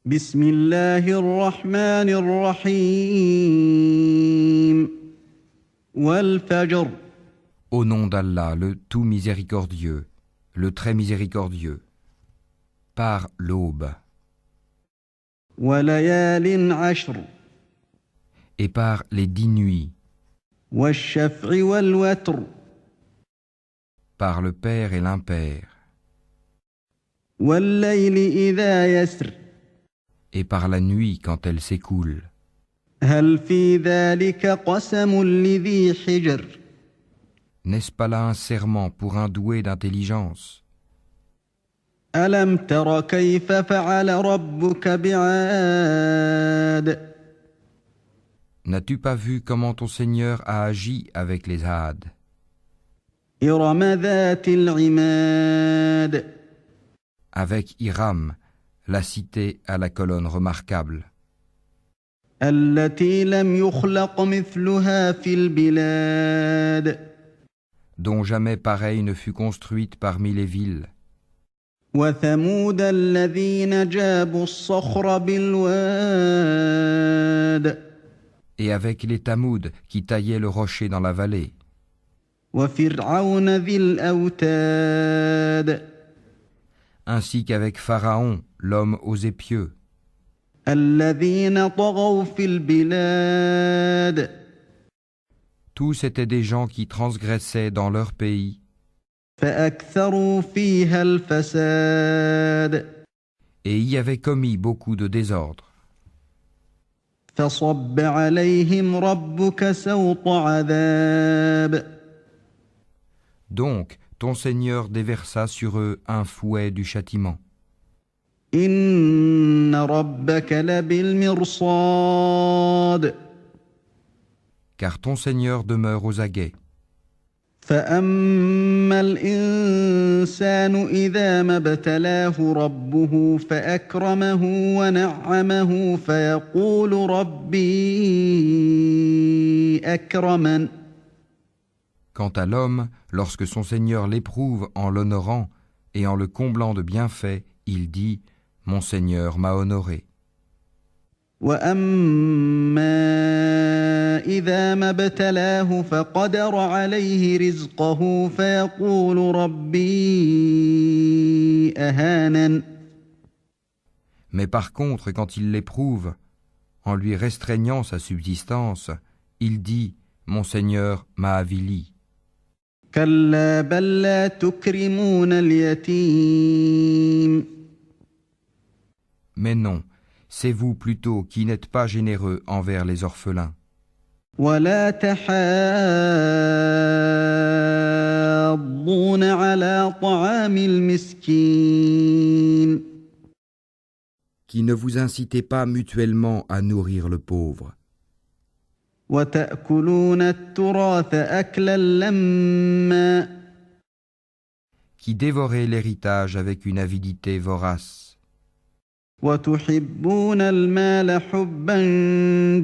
بسم الله الرحمن الرحيم والفجر Au nom d'Allah, le tout miséricordieux, le très miséricordieux, par l'aube, وليال عشر et par les 10 nuits, والشفع والوتر par le Père et l'Impère, والليل إذا يسر et par la nuit quand elle s'écoule. هل في ذلك قسم لذي حجر N'est-ce pas là un serment pour un doué d'intelligence? ألم تر كيف فعل ربك بعاد N'as-tu pas vu comment ton Seigneur a agi avec les Had, إرم ذات العماد avec Hiram, la cité à la colonne remarquable, التي لم يخلق مثلها في البلاد dont jamais pareille ne fut construite parmi les villes, وثمود الذين جابوا الصخر بالواد et avec les Tamouds qui taillaient le rocher dans la vallée, وفرعون ذي الأوتاد ainsi qu'avec Pharaon, l'homme aux épieux, الذين طغوا في البلاد tous étaient des gens qui transgressaient dans leur pays فأكثروا فيها الفساد et y avaient commis beaucoup de désordre. فصب عليهم ربك سوط عذاب Donc, ton Seigneur déversa sur eux un fouet du châtiment. إن ربك لبالمرصاد Car ton Seigneur demeure aux aguets. فأما الإنسان إذا ما ابتلاه ربه فأكرمه ونعمه فيقول ربي أكرمن Quant à l'homme, lorsque son Seigneur l'éprouve en l'honorant et en le comblant de bienfaits, il dit « Mon Seigneur m'a honoré ». وأما إذا ما ابتلاه فقدر عليه رزقه فيقول ربي أهانن Mais par contre, quand il l'éprouve, en lui restreignant sa subsistance, il dit « Mon Seigneur m'a avili ». كلا بل لا تكرمون اليتيم Mais non, c'est vous plutôt qui n'êtes pas généreux envers les orphelins, ولا تحاضون على طعام المسكين qui ne vous incitez pas mutuellement à nourrir le pauvre, وتأكلون التراث أكلا لما qui dévorez l'héritage avec une avidité vorace, وتحبون المال حبا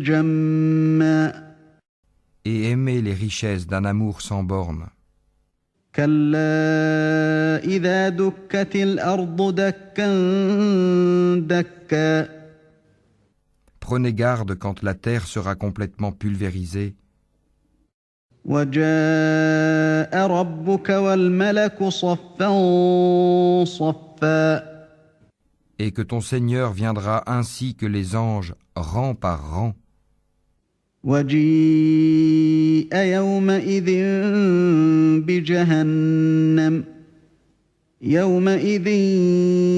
جما et aimez les richesses d'un amour sans borne. كلا إذا دكت الأرض دكا دكا Prenez garde quand la terre sera complètement pulvérisée وجاء ربك والملك صفا صفا et que ton Seigneur viendra ainsi que les anges, rang par rang, وجيء يومئذ بجهنم يومئذ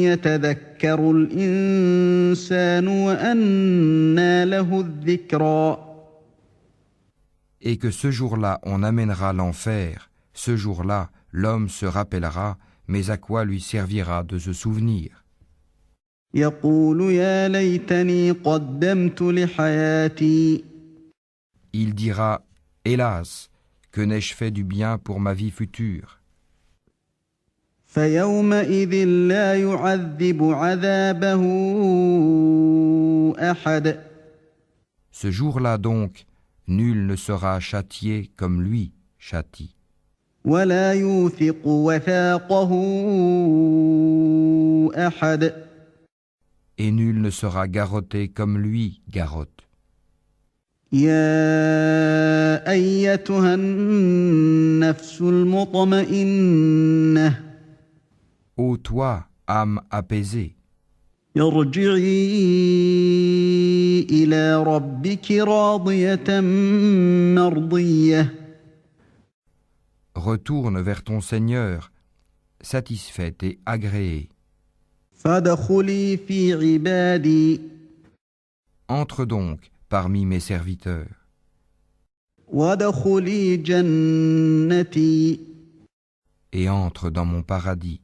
يتذكر الإنسان وأنى له الذكرى et que ce jour-là on amènera l'enfer, ce jour-là l'homme se rappellera, mais à quoi lui servira de se souvenir? يقول يا ليتني قدمت لحياتي Il dira, hélas, que n'ai-je fait du bien pour ma vie future? فيومئذ لا يعذب عذابه أحد Ce jour-là donc, nul ne sera châtié comme lui châtie, ولا يوثق وثاقه أحد et nul ne sera garrotté comme lui garrotte. يا أيتها النفس المطمئنة Ô toi, âme apaisée, ارجعي إلى ربك راضية مرضية retourne vers ton Seigneur, satisfaite et agréée. فادخلي في عبادي Entre donc parmi mes serviteurs وادخلي جنتي et entre dans mon paradis.